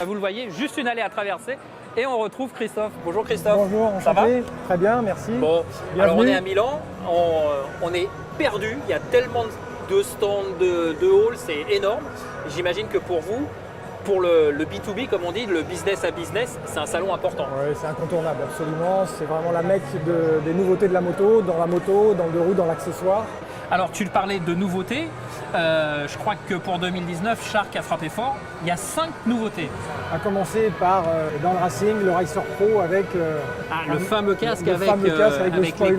Vous le voyez, juste une allée à traverser et on retrouve Christophe. Bonjour Christophe. Bonjour, ça va? Très bien, merci. Bon, bienvenue. Alors on est à Milan, on est perdu, il y a tellement de stands, de halls, c'est énorme. J'imagine que pour vous, pour le B2B comme on dit, le business à business, c'est un salon important. Oui, c'est incontournable, absolument. C'est vraiment la mecque des nouveautés de la moto, dans le deux roues, dans l'accessoire. Alors tu parlais de nouveautés, je crois que pour 2019, Shark a frappé fort. Il y a 5 nouveautés. À commencer par, dans le racing, le Racer Pro avec le fameux casque avec le spoiler.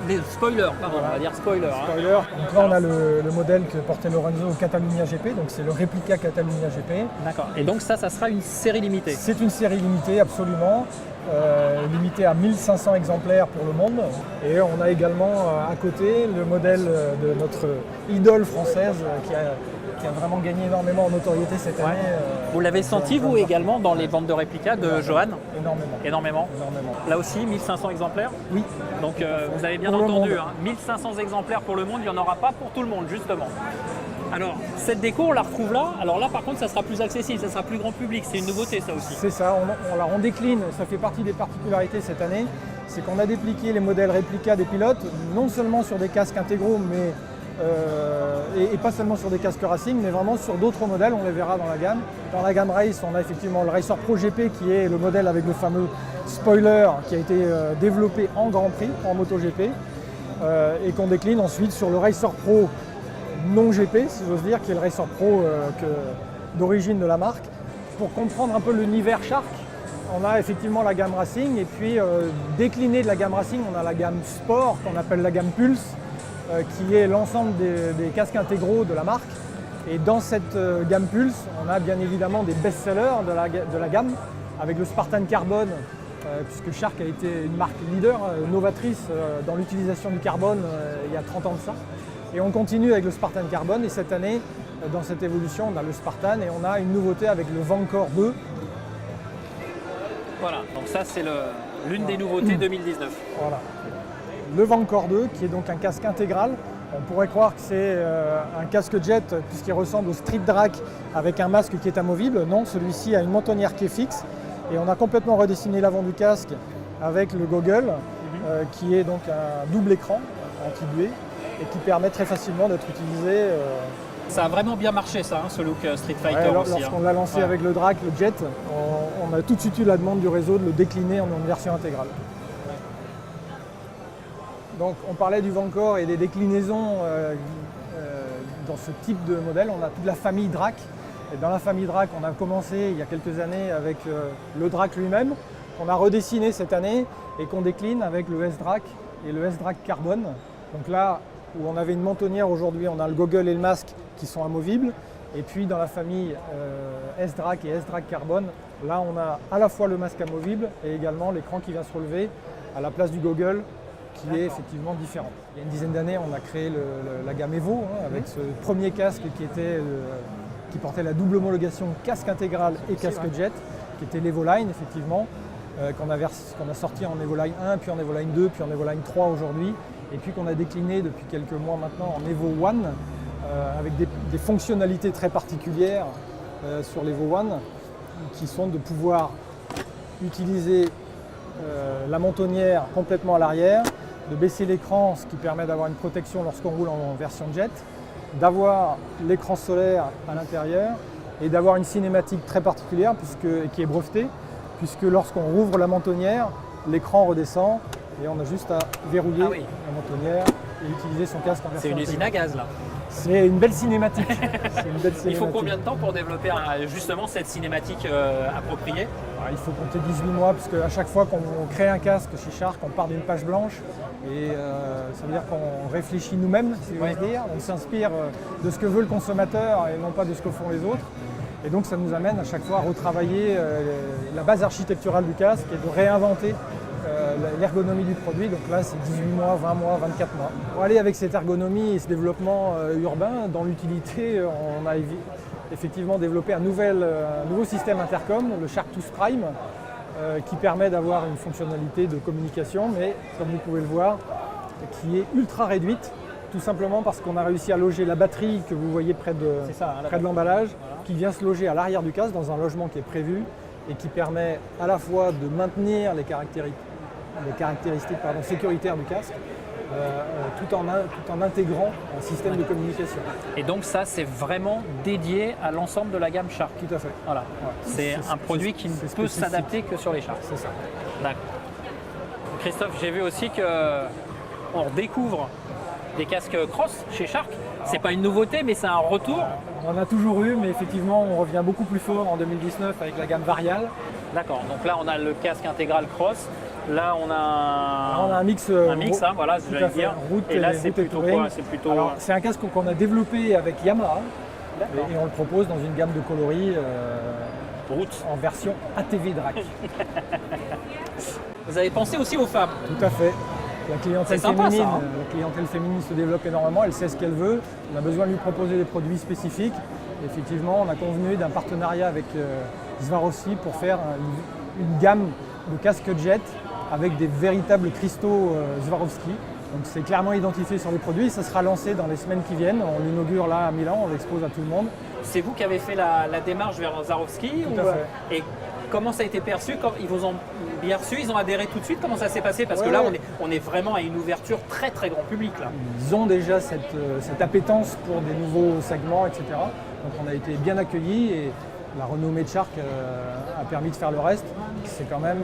Les spoilers, pardon, Voilà. On va dire spoiler. Spoiler. Donc là, on a le modèle que portait Lorenzo au Catalunya GP, donc c'est le réplica Catalunya GP. D'accord. Et donc ça sera une série limitée. C'est une série limitée, absolument. Limité à 1500 exemplaires pour le monde. Et on a également à côté le modèle de notre idole française qui a vraiment gagné énormément en notoriété cette année. Vous l'avez senti vous également dans les ventes de réplicas de Johan? Énormément. Là aussi 1500 exemplaires? Oui. Donc vous avez bien pour entendu, 1500 exemplaires pour le monde, il n'y en aura pas pour tout le monde justement. Alors, cette déco, on la retrouve là. Alors là, par contre, ça sera plus accessible, ça sera plus grand public. C'est une nouveauté, ça aussi. C'est ça, on décline. Ça fait partie des particularités cette année. C'est qu'on a dépliqué les modèles réplica des pilotes, non seulement sur des casques intégraux, mais et pas seulement sur des casques racing, mais vraiment sur d'autres modèles. On les verra dans la gamme. Dans la gamme Race, on a effectivement le Racer Pro GP, qui est le modèle avec le fameux spoiler qui a été développé en Grand Prix, en MotoGP, et qu'on décline ensuite sur le Racer Pro non GP, si j'ose dire, qui est le Racer Pro d'origine de la marque. Pour comprendre un peu l'univers Shark, on a effectivement la gamme Racing et puis décliné de la gamme Racing, on a la gamme Sport qu'on appelle la gamme Pulse, qui est l'ensemble des casques intégraux de la marque. Et dans cette gamme Pulse, on a bien évidemment des best-sellers de la gamme, avec le Spartan Carbone, puisque Shark a été une marque leader, novatrice dans l'utilisation du carbone il y a 30 ans de ça. Et on continue avec le Spartan Carbone et cette année, dans cette évolution, on a le Spartan et on a une nouveauté avec le Vancore 2. Voilà, donc ça c'est l'une des nouveautés 2019. Voilà. Le Vancore 2 qui est donc un casque intégral. On pourrait croire que c'est un casque jet puisqu'il ressemble au Street Drac avec un masque qui est amovible. Non, celui-ci a une mentonnière qui est fixe et on a complètement redessiné l'avant du casque avec le goggle qui est donc un double écran anti-buée et qui permet très facilement d'être utilisé. Ça a vraiment bien marché ça, ce look Street Fighter aussi. Lorsqu'on l'a lancé avec le Drac, le Jet, on a tout de suite eu la demande du réseau de le décliner en une version intégrale. Donc on parlait du Vancore et des déclinaisons dans ce type de modèle. On a toute la famille Drac. Et dans la famille Drac, on a commencé il y a quelques années avec le Drac lui-même, qu'on a redessiné cette année et qu'on décline avec le S-Drac et le S-Drac Carbone. Donc là, où on avait une mentonnière, aujourd'hui on a le goggle et le masque qui sont amovibles. Et puis dans la famille S-Drac et S-Drac Carbone, là on a à la fois le masque amovible et également l'écran qui vient se relever à la place du goggle qui est effectivement différent. Il y a une dizaine d'années, on a créé la gamme Evo avec ce premier casque qui portait la double homologation casque intégral et casque jet, qui était l'Evoline effectivement, qu'on a sorti en Evoline 1, puis en Evoline 2, puis en Evoline 3 aujourd'hui. Et puis qu'on a décliné depuis quelques mois maintenant en Evo One avec des fonctionnalités très particulières sur l'Evo One qui sont de pouvoir utiliser la mentonnière complètement à l'arrière, de baisser l'écran, ce qui permet d'avoir une protection lorsqu'on roule en version jet, d'avoir l'écran solaire à l'intérieur et d'avoir une cinématique très particulière qui est brevetée, puisque lorsqu'on rouvre la mentonnière, l'écran redescend et on a juste à verrouiller la mentonnière et utiliser son casque en version. C'est une usine à gaz là. C'est une belle cinématique. Il faut combien de temps pour développer justement cette cinématique appropriée? Il faut compter 18 mois parce qu'à chaque fois qu'on crée un casque chez Shark, on part d'une page blanche et ça veut dire qu'on réfléchit nous-mêmes, si je veux dire. On s'inspire de ce que veut le consommateur et non pas de ce que font les autres. Et donc ça nous amène à chaque fois à retravailler la base architecturale du casque et de réinventer l'ergonomie du produit. Donc là, c'est 18 mois, 20 mois, 24 mois. Pour aller avec cette ergonomie et ce développement urbain, dans l'utilité, on a effectivement développé un nouveau système intercom, le Shark2 Prime, qui permet d'avoir une fonctionnalité de communication, mais comme vous pouvez le voir, qui est ultra réduite, tout simplement parce qu'on a réussi à loger la batterie que vous voyez près de l'emballage. Voilà. qui vient se loger à l'arrière du casque dans un logement qui est prévu et qui permet à la fois de maintenir les caractéristiques sécuritaires du casque tout en intégrant un système de communication. Et donc ça, c'est vraiment dédié à l'ensemble de la gamme Shark. Tout à fait. Voilà. Ouais. C'est un produit qui ne peut s'adapter que sur les Shark. C'est ça. D'accord. Christophe, j'ai vu aussi qu'on redécouvre des casques cross chez Shark. C'est pas une nouveauté, mais c'est un retour. On en a toujours eu, mais effectivement, on revient beaucoup plus fort en 2019 avec la gamme Varial. D'accord. Donc là, on a le casque intégral cross. Là, on a un mix, hein, voilà, j'allais dire. Route et là, c'est route plutôt touring. quoi? C'est plutôt. Alors, c'est un casque qu'on a développé avec Yamaha et on le propose dans une gamme de coloris route en version ATV DRAC. Vous avez pensé aussi aux femmes. Tout à fait. La clientèle, C'est sympa, féminine, ça, hein. la clientèle féminine se développe énormément, elle sait ce qu'elle veut, on a besoin de lui proposer des produits spécifiques. Et effectivement, on a convenu d'un partenariat avec Swarovski pour faire une gamme de casques jet avec des véritables cristaux Swarovski. Donc c'est clairement identifié sur les produits, ça sera lancé dans les semaines qui viennent. On l'inaugure là à Milan, on l'expose à tout le monde. C'est vous qui avez fait la démarche vers Swarovski Tout à fait. Et comment ça a été perçu? Quand ils vous ont bien reçu, ils ont adhéré tout de suite? Comment ça s'est passé? Parce que là, on est vraiment à une ouverture très très grand public là. Ils ont déjà cette appétence pour des nouveaux segments, etc. Donc on a été bien accueillis et la renommée de Shark a permis de faire le reste. C'est quand même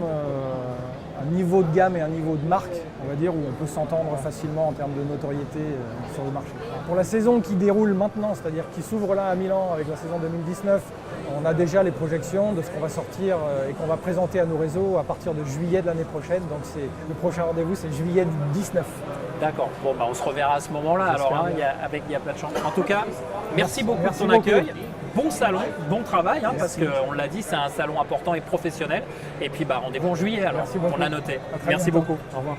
un niveau de gamme et un niveau de marque, on va dire, où on peut s'entendre facilement en termes de notoriété sur le marché. Pour la saison qui déroule maintenant, c'est-à-dire qui s'ouvre là à Milan avec la saison 2019, on a déjà les projections de ce qu'on va sortir et qu'on va présenter à nos réseaux à partir de juillet de l'année prochaine. Donc le prochain rendez-vous, c'est juillet 19. D'accord. Bon, bah, on se reverra à ce moment-là. Alors, hein, il y a plein de chance. En tout cas, merci beaucoup Merci de ton beaucoup. accueil. Bon salon, bon travail, hein, parce qu'on l'a dit, c'est un salon important et professionnel. Et puis, bah, rendez-vous en juillet, alors, Merci beaucoup. on l'a noté. À très Merci bientôt. beaucoup. Au revoir.